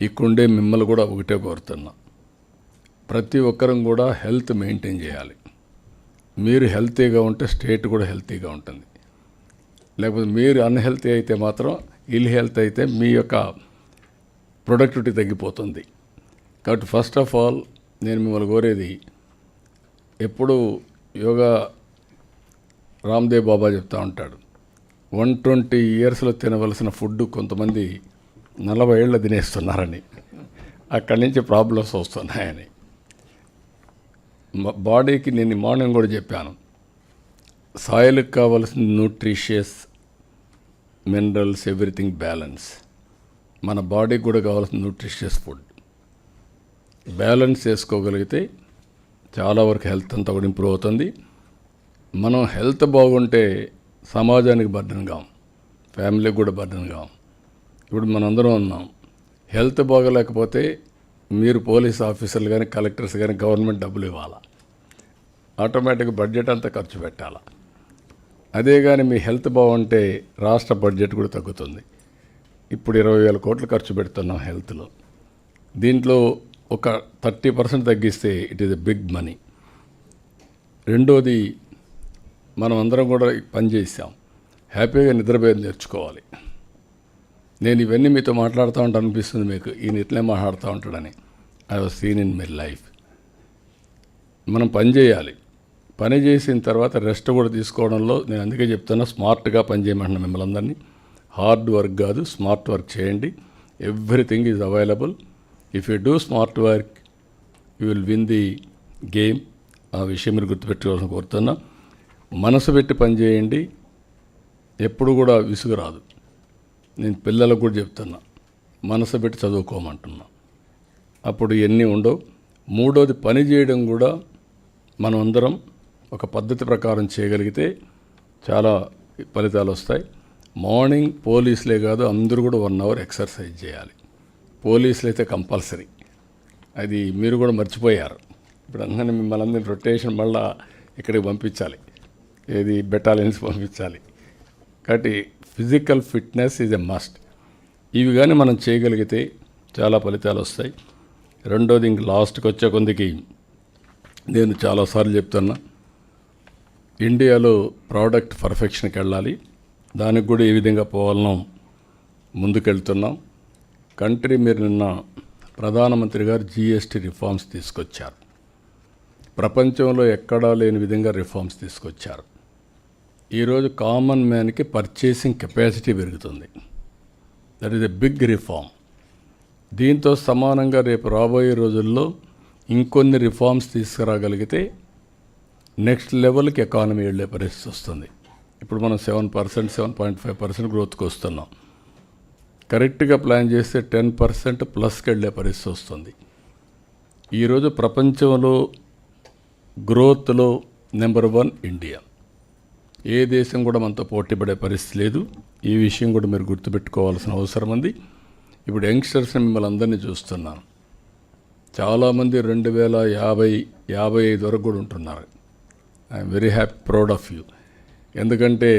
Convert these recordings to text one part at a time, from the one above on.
ఇక్కడుండే మిమ్మల్ని కూడా ఒకటే కోరుతున్నా, ప్రతి ఒక్కరం కూడా హెల్త్ మెయింటైన్ చేయాలి. మీరు హెల్తీగా ఉంటే స్టేట్ కూడా హెల్తీగా ఉంటుంది. లేకపోతే మీరు అన్హెల్తీ అయితే మాత్రం ఇల్ హెల్త్ అయితే మీ యొక్క ప్రొడక్టివిటీ తగ్గిపోతుంది. కాబట్టి ఫస్ట్ ఆఫ్ ఆల్ నేను మిమ్మల్ని కోరేది, ఎప్పుడు యోగా రామ్దేవ్ బాబా చెప్తా ఉంటాడు, 120 ఇయర్స్లో తినవలసిన ఫుడ్ కొంతమంది 40 ఏళ్ళు తినేస్తున్నారని, అక్కడి నుంచి ప్రాబ్లమ్స్ వస్తున్నాయని. బాడీకి నేను మార్నింగ్ కూడా చెప్పాను, సాయిల్కి కావాల్సిన న్యూట్రిషియస్ మినరల్స్ ఎవ్రీథింగ్ బ్యాలెన్స్, మన బాడీకి కూడా కావాల్సిన న్యూట్రిషియస్ ఫుడ్ బ్యాలెన్స్ చేసుకోగలిగితే చాలా వరకు హెల్త్ అంతా కూడా ఇంప్రూవ్ అవుతుంది. మనం హెల్త్ బాగుంటే సమాజానికి బర్డెన్ కాం, ఫ్యామిలీకి కూడా బర్డెన్ కాం. ఇప్పుడు మనందరం ఉన్నాం, హెల్త్ బాగలేకపోతే మీరు పోలీస్ ఆఫీసర్లు కానీ కలెక్టర్స్ కానీ గవర్నమెంట్ డబ్బులు ఇవ్వాలా, ఆటోమేటిక్గా బడ్జెట్ అంతా ఖర్చు పెట్టాలా. అదే కానీ మీ హెల్త్ బాగుంటే రాష్ట్ర బడ్జెట్ కూడా తగ్గుతుంది. ఇప్పుడు 20,000 కోట్లు ఖర్చు పెడుతున్నాం హెల్త్లో. దీంట్లో ఒక 30% తగ్గిస్తే it is a big money. రెండోది, మనం అందరం కూడా పని చేసాం, హ్యాపీగా నిద్రపోయేది నేర్చుకోవాలి. నేను ఇవన్నీ మీతో మాట్లాడుతూ ఉంటా అనిపిస్తుంది మీకు, ఈయన ఇట్లే మాట్లాడుతూ ఉంటాడని. I was scene in my life. మనం పని చేయాలి, పని చేసిన తర్వాత రెస్ట్ కూడా తీసుకోవడంలో నేను అందుకే చెప్తున్నా, స్మార్ట్గా పని చేయమంటున్నా మిమ్మల్ని అందరినీ. హార్డ్ వర్క్ కాదు, స్మార్ట్ వర్క్ చేయండి. Everything is available. If you do smart work you will win the game. ఆ విషయం మీరు గుర్తుపెట్టుకోవాలని కోరుతున్నా. మనసు పెట్టి పని చేయండి, ఎప్పుడు కూడా విసుగు రాదు. నేను పిల్లలకు కూడా చెప్తున్నా, మనసు పెట్టి చదువుకోమంటున్నా, అప్పుడు ఎన్ని ఉండవు. మూడోది, పని చేయడం కూడా మనం అందరం ఒక పద్ధతి ప్రకారం చేయగలిగితే చాలా ఫలితాలు వస్తాయి. మార్నింగ్ పోలీసులే కాదు, అందరూ కూడా 1 అవర్ ఎక్సర్సైజ్ చేయాలి. పోలీసులు అయితే కంపల్సరీ, అది మీరు కూడా మర్చిపోయారు. ఇప్పుడు అందరినీ మిమ్మల్ని అందరినీ రొటేషన్ మళ్ళీ ఇక్కడికి పంపించాలి, ఏది బెటాలియన్స్ పంపించాలి. కాబట్టి physical fitness is a must. ఇవి కానీ మనం చేయగలిగితే చాలా ఫలితాలు వస్తాయి. రెండోది, ఇంక లాస్ట్కి వచ్చే కొందికి నేను చాలాసార్లు చెప్తున్నా, ఇండియాలో ప్రోడక్ట్ పర్ఫెక్షన్కి వెళ్ళాలి. దానికి కూడా ఏ విధంగా పోవాలనో ముందుకెళ్తున్నాం. కంట్రీ, మీరు నిన్న ప్రధానమంత్రి గారు GST రిఫార్మ్స్ తీసుకొచ్చారు. ప్రపంచంలో ఎక్కడా లేని విధంగా రిఫార్మ్స్ తీసుకొచ్చారు. ఈరోజు కామన్ మ్యాన్కి పర్చేసింగ్ కెపాసిటీ పెరుగుతుంది. That is a big reform. దీంతో సమానంగా రేపు రాబోయే రోజుల్లో ఇంకొన్ని రిఫార్మ్స్ తీసుకురాగలిగితే నెక్స్ట్ లెవెల్కి ఎకానమీ వెళ్ళే పరిస్థితి వస్తుంది. ఇప్పుడు మనం 7%, 7.5% గ్రోత్కి వస్తున్నాం. కరెక్ట్గా ప్లాన్ చేస్తే 10% ప్లస్కి వెళ్ళే పరిస్థితి వస్తుంది. ఈరోజు ప్రపంచంలో గ్రోత్లో నెంబర్ 1 ఇండియా. ఏ దేశం కూడా మనతో పోటీ పడే పరిస్థితి లేదు. ఈ విషయం కూడా మీరు గుర్తుపెట్టుకోవాల్సిన అవసరం ఉంది. ఇప్పుడు యంగ్స్టర్స్ని మిమ్మల్ని అందరినీ చూస్తున్నాను, చాలామంది 2050, 55 వరకు కూడా ఉంటున్నారు. I'm very happy, proud of you. ఎందుకంటే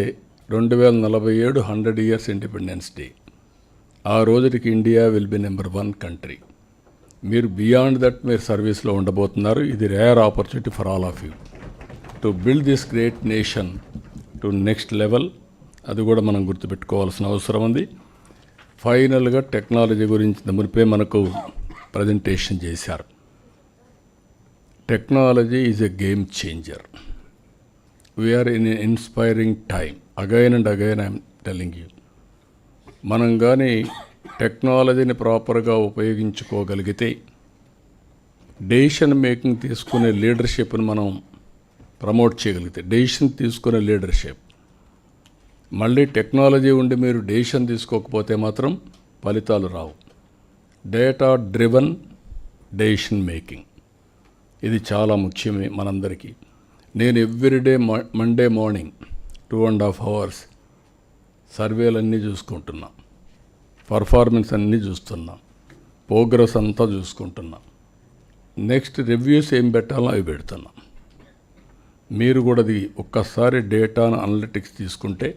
2047 100 ఇయర్స్ ఇండిపెండెన్స్ డే. ఆ రోజుకి India will be number 1 country. మీరు బియాండ్ దట్ మీరు సర్వీస్లో ఉండబోతున్నారు. ఇది rare opportunity for all of you to build this great nation to next level. అది కూడా మనం గుర్తుపెట్టుకోవాల్సిన అవసరం ఉంది. ఫైనల్గా టెక్నాలజీ గురించి మునిపే మనకు ప్రజెంటేషన్ చేశారు. Technology is a game changer. We're in inspiring time. Again and again I'm telling you, మనం కానీ టెక్నాలజీని ప్రాపర్గా ఉపయోగించుకోగలిగితే డెసిషన్ మేకింగ్ తీసుకునే లీడర్షిప్ని మనం ప్రమోట్ చేయగలిగితే, డెసిషన్ తీసుకునే లీడర్షిప్. మళ్ళీ టెక్నాలజీ ఉండి మీరు డెసిషన్ తీసుకోకపోతే మాత్రం ఫలితాలు రావు. డేటా డ్రివన్ డెసిషన్ మేకింగ్, ఇది చాలా ముఖ్యమే మనందరికీ. నేను ఎవ్రీడే మండే మార్నింగ్ 2.5 hours సర్వేలన్నీ చూసుకుంటున్నా, పర్ఫార్మెన్స్ అన్నీ చూస్తున్నా, ప్రోగ్రెస్ అంతా చూసుకుంటున్నా. నెక్స్ట్ రివ్యూస్ ఏం పెట్టాలో అవి పెడుతున్నా. మీరు కూడా అది ఒక్కసారి డేటాను అనలిటిక్స్ తీసుకుంటే,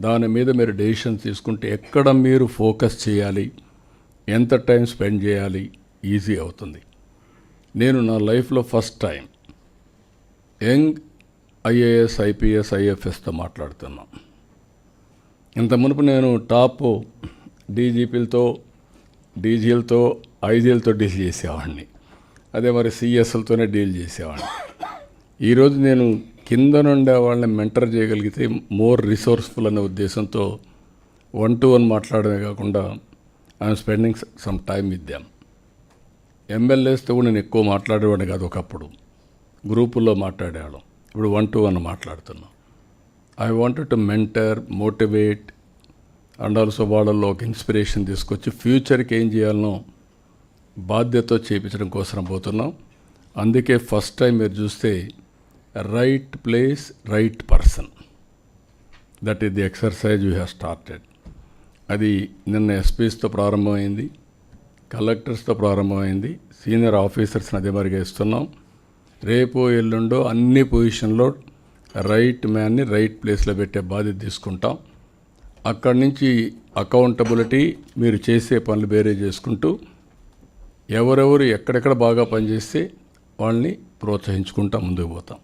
దాని మీద మీరు డెసిషన్ తీసుకుంటే, ఎక్కడ మీరు ఫోకస్ చేయాలి, ఎంత టైం స్పెండ్ చేయాలి ఈజీ అవుతుంది. నేను నా లైఫ్లో first time young IAS, IPS, ఐఎఫ్ఎస్తో మాట్లాడుతున్నాను. ఇంత మునుపు నేను టాప్ డీజీపీలతో, డీజీలతో, ఐజీలతో డీల్ చేసేవాడిని. అదే మరి సిఎస్లతోనే డీల్ చేసేవాడిని. ఈరోజు నేను కింద నుండే వాళ్ళని మెంటర్ చేయగలిగితే మోర్ రిసోర్స్ఫుల్ అనే ఉద్దేశంతో 1-to-1 మాట్లాడమే కాకుండా I'm spending some time with them. ఎమ్మెల్యేస్తో కూడా నేను ఎక్కువ మాట్లాడేవాడిని కాదు. ఒకప్పుడు గ్రూపుల్లో మాట్లాడేవాళ్ళం. ఇప్పుడు 1-to-1 మాట్లాడుతున్నాం. I wanted to mentor, motivate and also వాళ్ళల్లో ఒక ఇన్స్పిరేషన్ తీసుకొచ్చి ఫ్యూచర్కి ఏం చేయాలనో బాధ్యతతో చేయించడం కోసం పోతున్నాం. అందుకే ఫస్ట్ టైం మీరు చూస్తే right place, right person, that is the exercise we have started. అది నిన్న ఎస్పీస్తో ప్రారంభమైంది, కలెక్టర్స్తో ప్రారంభమైంది, సీనియర్ ఆఫీసర్స్ని అదే మరిగా ఇస్తున్నాం. రేపు ఎల్లుండో అన్ని పొజిషన్లో రైట్ మ్యాన్ని రైట్ ప్లేస్లో పెట్టే బాధ్యత తీసుకుంటాం. అక్కడి నుంచి అకౌంటబిలిటీ, మీరు చేసే పనులు వేరే చేసుకుంటూ ఎవరెవరు ఎక్కడెక్కడ బాగా పనిచేస్తే వాళ్ళని ప్రోత్సహించుకుంటూ ముందుకు పోతాం.